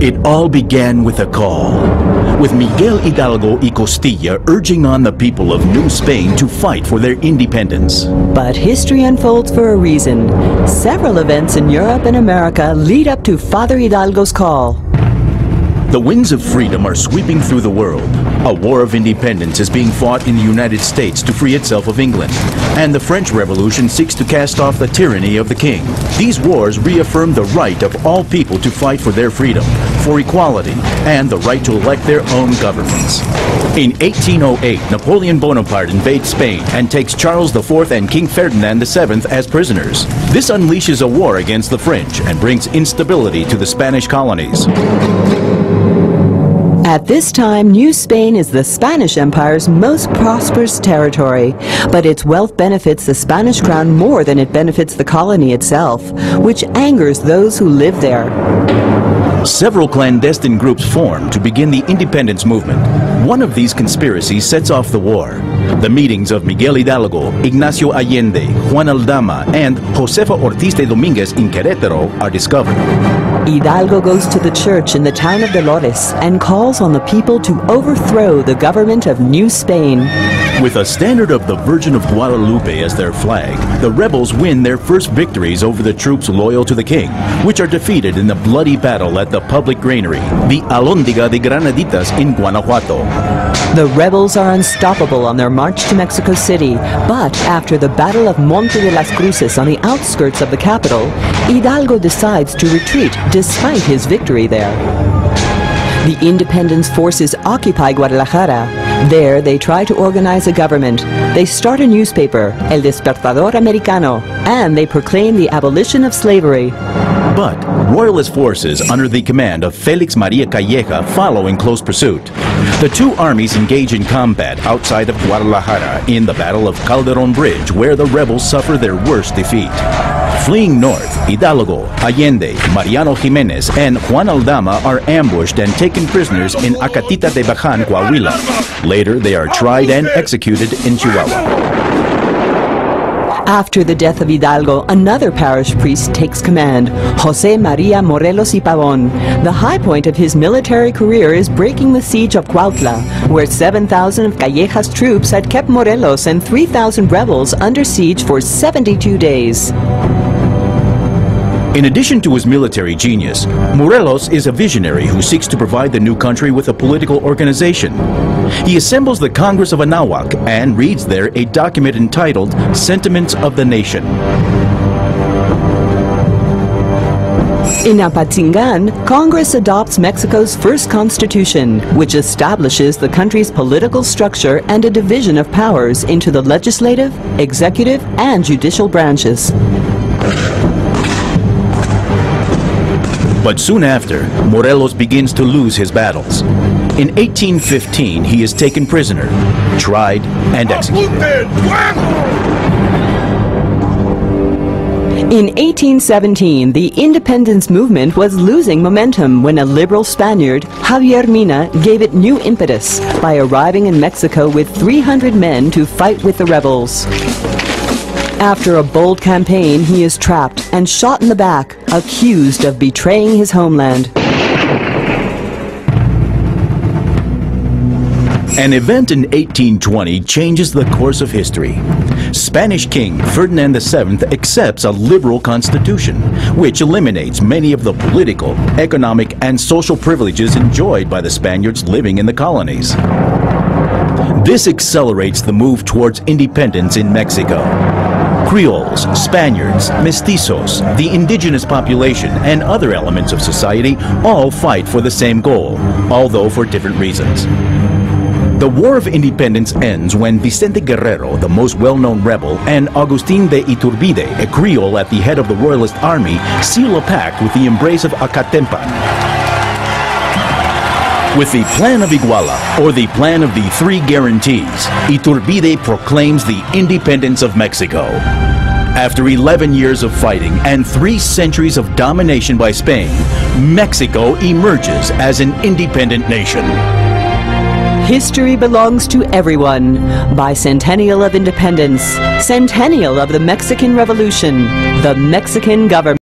It all began with a call, with Miguel Hidalgo y Costilla urging on the people of New Spain to fight for their independence. But history unfolds for a reason. Several events in Europe and America lead up to Father Hidalgo's call. The winds of freedom are sweeping through the world. A war of independence is being fought in the United States to free itself of England, and the French Revolution seeks to cast off the tyranny of the king. These wars reaffirm the right of all people to fight for their freedom, for equality, and the right to elect their own governments. In 1808, Napoleon Bonaparte invades Spain and takes Charles IV and King Ferdinand VII as prisoners. This unleashes a war against the French and brings instability to the Spanish colonies. At this time, New Spain is the Spanish Empire's most prosperous territory, but its wealth benefits the Spanish crown more than it benefits the colony itself, which angers those who live there. Several clandestine groups form to begin the independence movement. One of these conspiracies sets off the war. The meetings of Miguel Hidalgo, Ignacio Allende, Juan Aldama, and Josefa Ortiz de Domínguez in Querétaro are discovered. Hidalgo goes to the church in the town of Dolores and calls on the people to overthrow the government of New Spain. With a standard of the Virgin of Guadalupe as their flag, the rebels win their first victories over the troops loyal to the king, which are defeated in the bloody battle at the public granary, the Alhóndiga de Granaditas in Guanajuato. The rebels are unstoppable on their march to Mexico City, but after the Battle of Monte de las Cruces on the outskirts of the capital, Hidalgo decides to retreat despite his victory there. The independence forces occupy Guadalajara. There, they try to organize a government. They start a newspaper, El Despertador Americano, and they proclaim the abolition of slavery. But royalist forces under the command of Felix Maria Calleja follow in close pursuit. The two armies engage in combat outside of Guadalajara in the Battle of Calderón Bridge, where the rebels suffer their worst defeat. Fleeing north, Hidalgo, Allende, Mariano Jimenez, and Juan Aldama are ambushed and taken prisoners in Acatita de Bajan, Coahuila. Later, they are tried and executed in Chihuahua. After the death of Hidalgo, another parish priest takes command, José María Morelos y Pavón. The high point of his military career is breaking the siege of Cuautla, where 7,000 of Calleja's troops had kept Morelos and 3,000 rebels under siege for 72 days. In addition to his military genius, Morelos is a visionary who seeks to provide the new country with a political organization. He assembles the Congress of Anahuac and reads there a document entitled Sentiments of the Nation. In Apatzingan, Congress adopts Mexico's first constitution, which establishes the country's political structure and a division of powers into the legislative, executive, and judicial branches. But soon after, Morelos begins to lose his battles. In 1815, he is taken prisoner, tried, and executed. In 1817, the independence movement was losing momentum when a liberal Spaniard, Javier Mina, gave it new impetus by arriving in Mexico with 300 men to fight with the rebels. After a bold campaign, he is trapped and shot in the back, accused of betraying his homeland. An event in 1820 changes the course of history. Spanish King Ferdinand VII accepts a liberal constitution, which eliminates many of the political, economic, and social privileges enjoyed by the Spaniards living in the colonies. This accelerates the move towards independence in Mexico. Creoles, Spaniards, mestizos, the indigenous population, and other elements of society all fight for the same goal, although for different reasons. The War of Independence ends when Vicente Guerrero, the most well-known rebel, and Agustín de Iturbide, a Creole at the head of the Royalist army, seal a pact with the embrace of Acatempan. With the Plan of Iguala, or the Plan of the Three Guarantees, Iturbide proclaims the independence of Mexico. After 11 years of fighting and 3 centuries of domination by Spain, Mexico emerges as an independent nation. History belongs to everyone. Bicentennial of Independence, Centennial of the Mexican Revolution, the Mexican government.